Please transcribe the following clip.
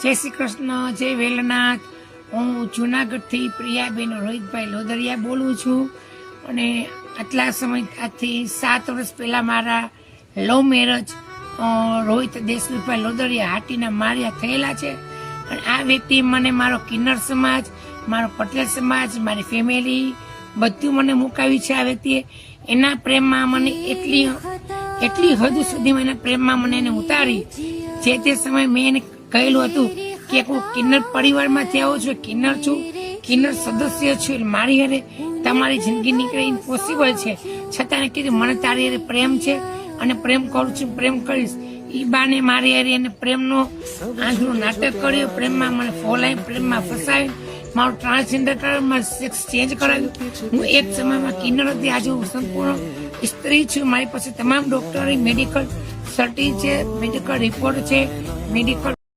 જય શ્રી કૃષ્ણ, જય વેલનાથ. હું જુનાગઢથી પ્રિયાબેન રોહિતભાઈ લોદરિયા બોલું છું. અને આટલા સમય આજથી 7 વર્ષ પહેલાં મારા લવ મેરેજ રોહિત દેશમુખભાઈ લોદરિયા હાટીના માર્યા થયેલા છે. અને આ વ્યક્તિ મને મારો કિન્નર સમાજ, મારો પટેલ સમાજ, મારી ફેમિલી બધું મને મુકાવ્યું છે. આ વ્યક્તિએ એના પ્રેમમાં મને એટલી હદ સુધીમાં એના પ્રેમમાં મને એને ઉતારી. જે તે સમયે મેં એને કહેલું હતું કે હું કિન્નર પરિવારમાંથી આવું છું, કિન્નર છું, કિન્નર સદસ્ય છું, એટલે મારી હારે તમારી જિંદગી નીકળે ઇમ્પોસિબલ છે. છતાં એને કીધું મને તારી હારે પ્રેમ છે અને પ્રેમ કરું છું, પ્રેમ કરીશ. એ બાને મારી હારે એને પ્રેમનો આંધળું નાટક કર્યું, પ્રેમમાં મને ફોલાવી, પ્રેમમાં ફસાવી, મારું ટ્રાન્સજેન્ડર કરાવ્યું, મારું સેક્સ ચેન્જ કરાવ્યું. હું એક સમયમાં કિન્નર હતી, આજે હું સંપૂર્ણ સ્ત્રી છું. મારી પાસે તમામ ડોક્ટરી મેડિકલ સર્ટી છે, મેડિકલ રિપોર્ટ છે, મેડિકલ